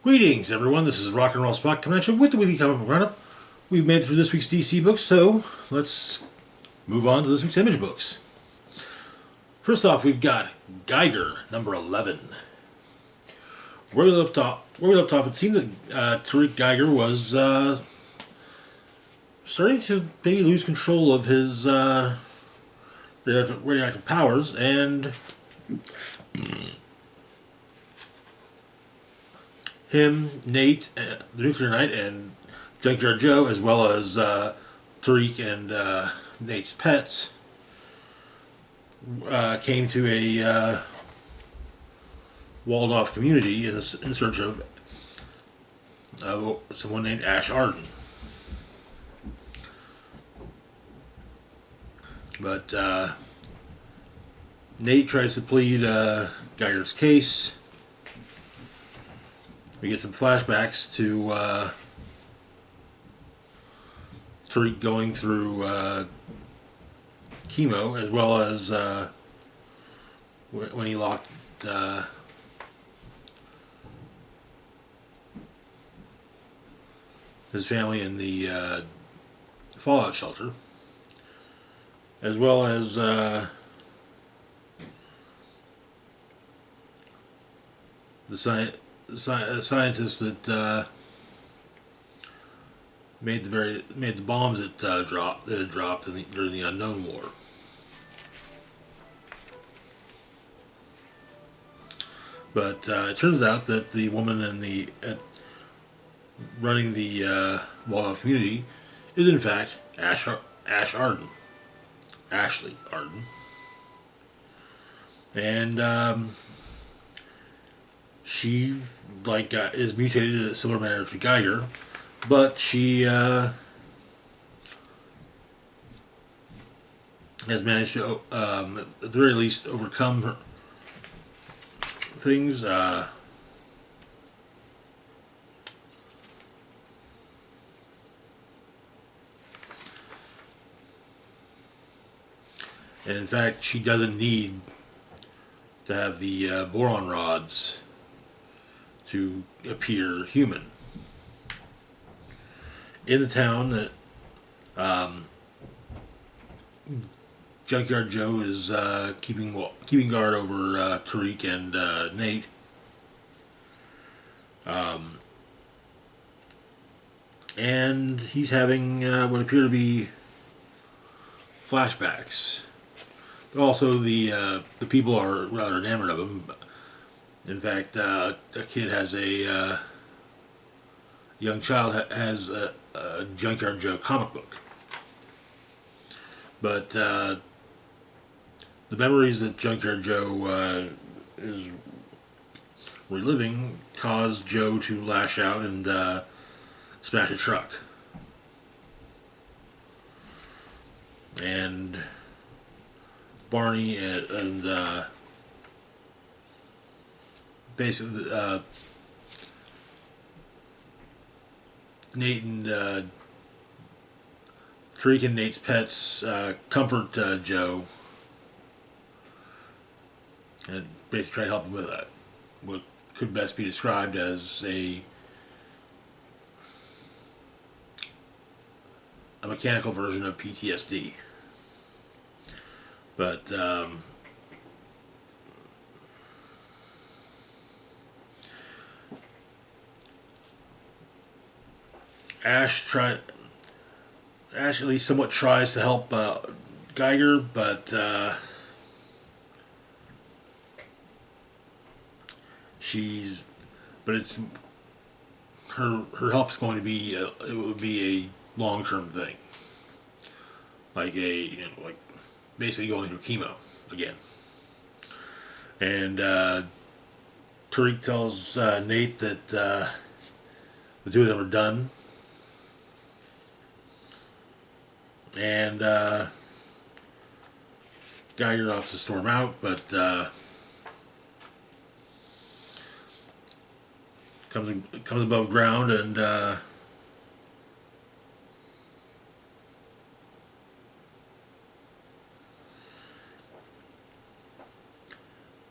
Greetings, everyone. This is Rock and Roll Spot coming at you with the weekly comic book roundup. We've made it through this week's DC books, so let's move on to this week's Image books. First off, we've got Geiger, number 11. Where we left off, it seemed that Tariq Geiger was starting to maybe lose control of his radioactive powers, and him, Nate, the Nuclear Knight, and Junkyard Joe, as well as Tariq and Nate's pets, came to a walled-off community in search of someone named Ash Arden. But Nate tries to plead Geiger's case. We get some flashbacks to Tariq going through chemo, as well as when he locked his family in the fallout shelter, as well as the scientists that made the bombs that had dropped during the Unknown War. But it turns out that the woman running the walled-off community is in fact Ash Arden, Ashley Arden, and she is mutated in a similar manner to Geiger, but she has managed to, at the very least, overcome her things. And in fact, she doesn't need to have the boron rods to appear human. In the town that Junkyard Joe is keeping guard over Tariq and Nate. And he's having what appear to be flashbacks. But also the people are rather enamored of him. In fact, a kid has a young child has a Junkyard Joe comic book. But the memories that Junkyard Joe is reliving cause Joe to lash out and smash a truck. And Barney and basically Nate and Tariq and Nate's pets comfort Joe and basically try to help him with that. What could best be described as a mechanical version of PTSD. But Ash at least somewhat tries to help Geiger, but it's her help is going to be it would be a long-term thing, like basically going through chemo again. And Tariq tells Nate that the two of them are done. And Geiger offers to storm out, but comes above ground and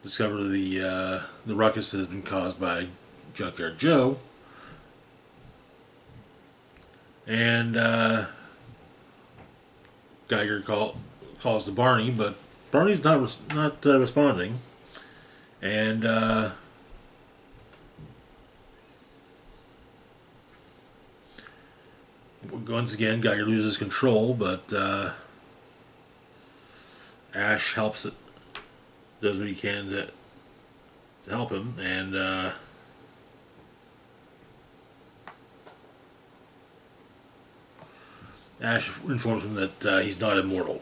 discover the ruckus that has been caused by Junkyard Joe, and Geiger calls to Barney, but Barney's not responding, and once again Geiger loses control, but Ash helps it, does what he can to help him, and Ash informs him that he's not immortal.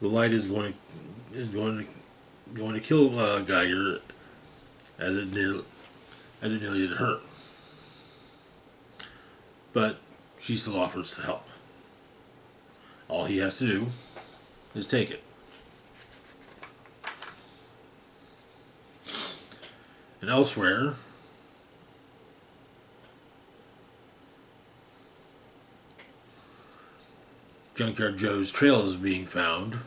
The light is going to kill Geiger, as it nearly did her. But she still offers to help. All he has to do is take it. And elsewhere, Junkyard Joe's trail is being found.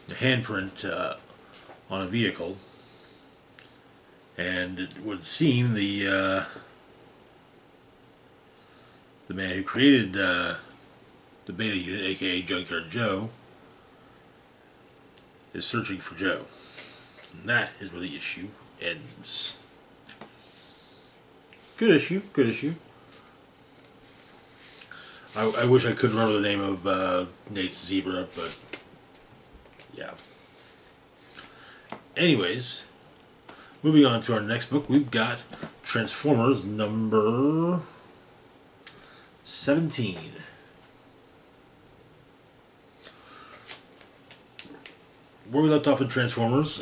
A handprint on a vehicle. And it would seem the man who created the beta unit, aka Junkyard Joe, is searching for Joe. And that is where the issue ends. Good issue, good issue. I wish I could remember the name of Nate's zebra, but yeah. Anyways, moving on to our next book, we've got Transformers number 17. Where we left off in Transformers,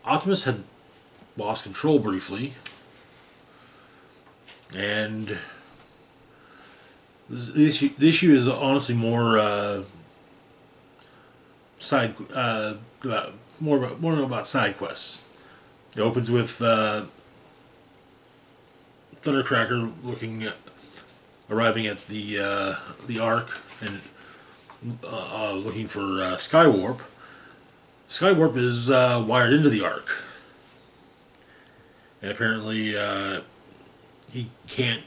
Optimus had lost control briefly, and the issue is honestly more more about side quests. It opens with Thundercracker arriving at the Ark and looking for Skywarp. Skywarp is wired into the Ark, and apparently he can't.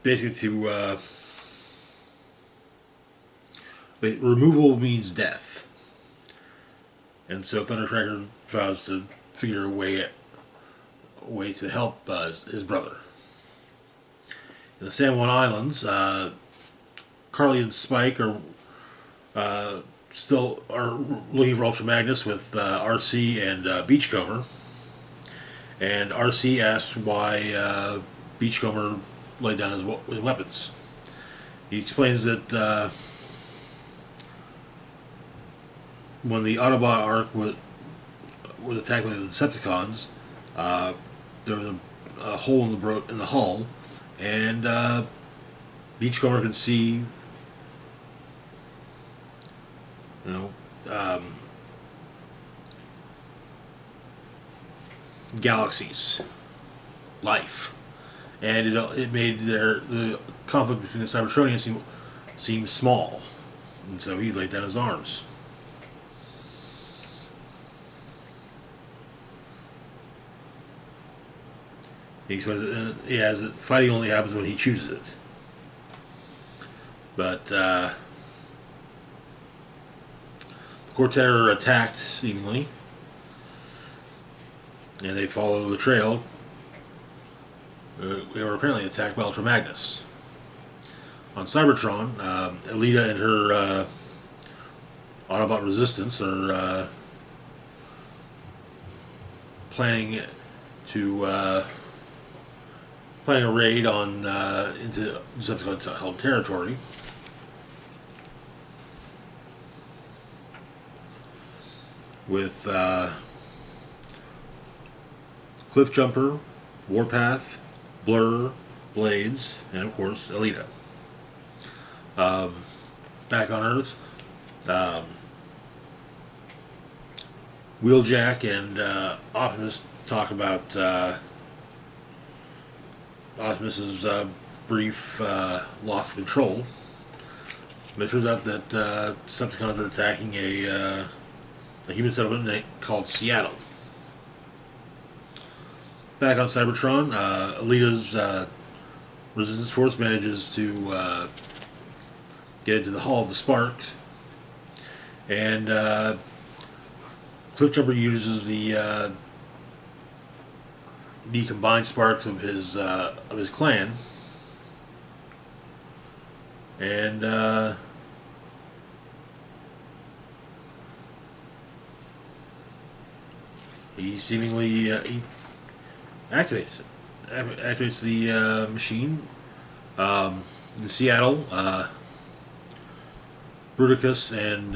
Basically, removal means death, and so Thundercracker tries to figure a way to help his brother. In the San Juan Islands, Carly and Spike are still looking for Ultra Magnus with RC and Beachcomber, and RC asks why Beachcomber laid down his weapons. He explains that when the Autobot Ark was attacked by the Decepticons, there was a hole in the hull, and Beachcomber could see, galaxies, life, and it made the conflict between the Cybertronians seem small, and so he laid down his arms. He explains that fighting only happens when he chooses it. But the quartet are attacked, seemingly, and they follow the trail. They were apparently attacked by Ultra Magnus. On Cybertron, Alita and her Autobot Resistance are planning a raid on into Decepticon-held territory. With Cliffjumper, Warpath, Blur, Blades, and of course Alita. Back on Earth, Wheeljack and Optimus talk about Optimus's brief loss of control. But it turns out that Decepticons are attacking a human settlement called Seattle. Back on Cybertron, Alita's resistance force manages to get into the Hall of the Sparks, and Cliffjumper uses the combined sparks of his clan, and he seemingly he activates it. Activates the machine. In Seattle, Bruticus and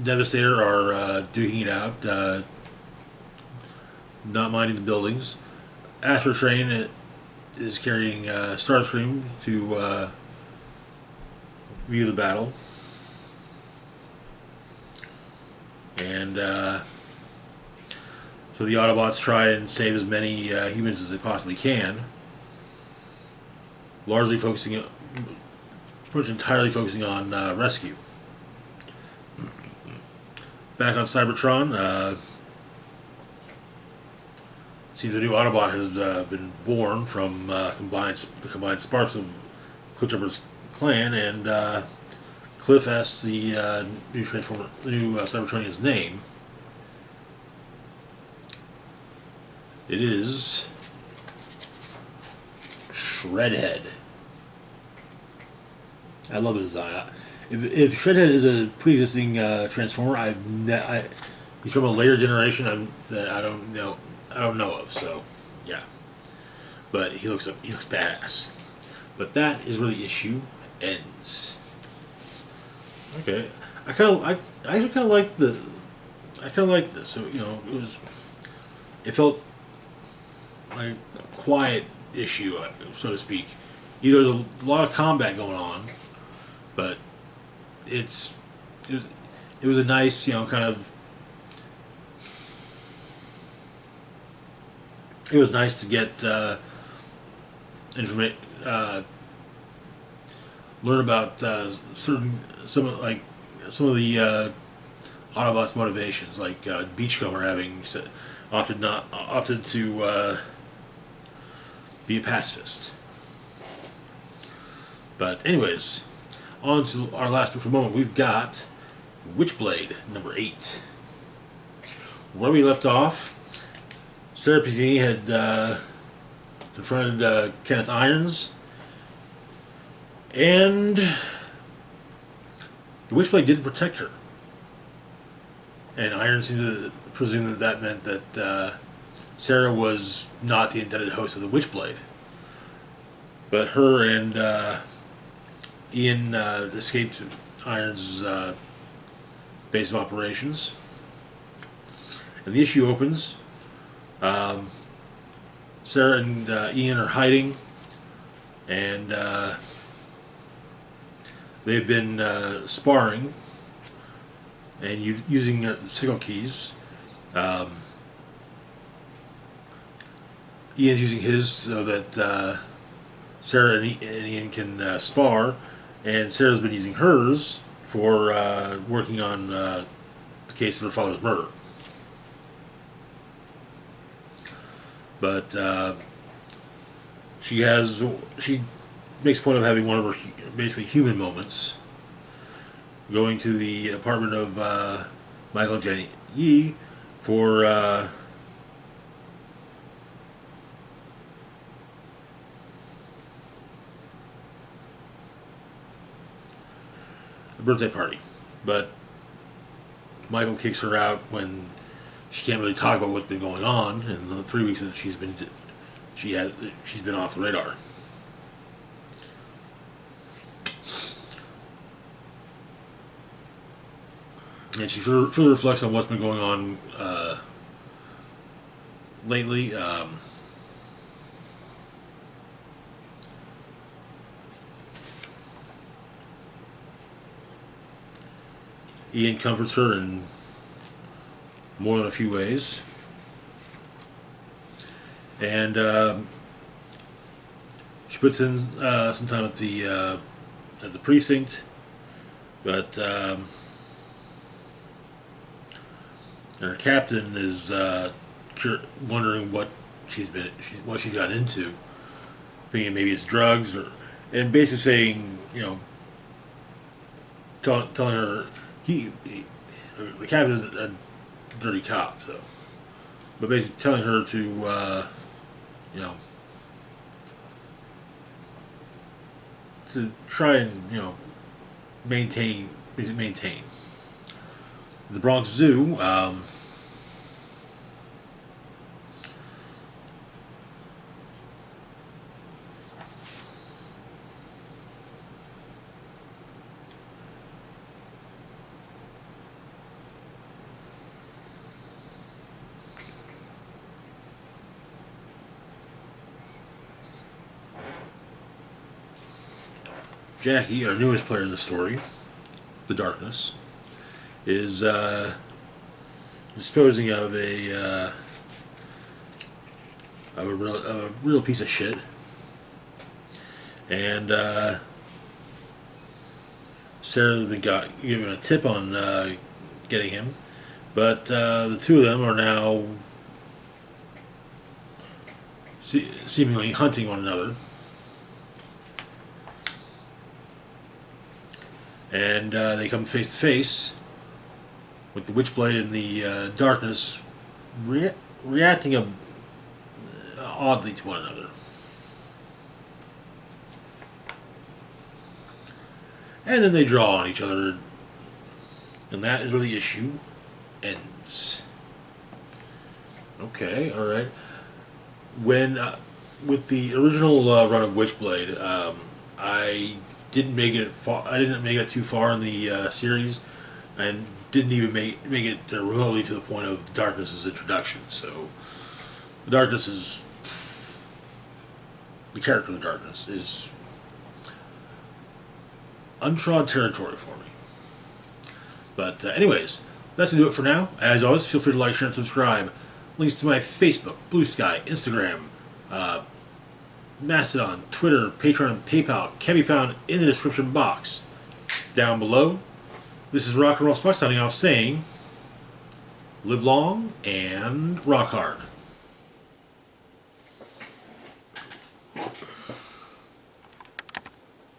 Devastator are duking it out, not minding the buildings. Astro Train is carrying Starscream to view the battle. And so the Autobots try and save as many humans as they possibly can, largely pretty much entirely focusing on rescue. Back on Cybertron, see the new Autobot has been born from the combined sparks of Cliffjumper's clan, and Cliff asks the new Cybertronian's name. It is Shredhead. I love the design. If Shredhead is a pre-existing Transformer, he's from a later generation that I don't know of. So, yeah. But he looks badass. But that is where the issue ends. Okay, I kind of like this. So, it felt like a quiet issue, so to speak. There's a lot of combat going on, but it was a nice, kind of. It was nice to get information, learn about some of the Autobots' motivations, like Beachcomber having opted to be a pacifist. But anyways, on to our last book for the moment. We've got Witchblade number 8. Where we left off, Sarah Pizzini had confronted Kenneth Irons, and the Witchblade didn't protect her. And Irons seemed to presume that meant that Sarah was not the intended host of the Witchblade. But her and Ian escaped Irons' base of operations. And the issue opens. Sarah and Ian are hiding, and they've been sparring and using signal keys. Ian's using his so that Sarah and Ian can spar, and Sarah's been using hers for working on the case of her father's murder. But she makes a point of having one of her basically human moments, going to the apartment of Michael and Jenny Yee for a birthday party. But Michael kicks her out when she can't really talk about what's been going on in the 3 weeks that she's been off the radar. And she further reflects on what's been going on lately. Ian comforts her in more than a few ways. She puts in some time at the precinct, but her captain is wondering what what she's got into, thinking maybe it's drugs and basically saying, telling her the captain is a dirty cop, so, but basically telling her to you know to try and maintain the Bronx Zoo. Jackie, our newest player in the story, the Darkness, is disposing of a real piece of shit, and Sarah's been given a tip on getting him, but the two of them are now seemingly hunting one another. And they come face to face with the Witchblade and the Darkness reacting oddly to one another. And then they draw on each other, and that is where the issue ends. Okay, alright. When, with the original run of Witchblade, I didn't make it far. I didn't make it too far in the series, and didn't even make it remotely to the point of the Darkness's introduction. So, the Darkness is the character of the Darkness is untrodden territory for me. But anyways, that's gonna do it for now. As always, feel free to like, share, and subscribe. Links to my Facebook, Blue Sky, Instagram, Mastodon, Twitter, Patreon, and PayPal can be found in the description box down below. This is Rock and Roll Spuck signing off saying, live long and rock hard.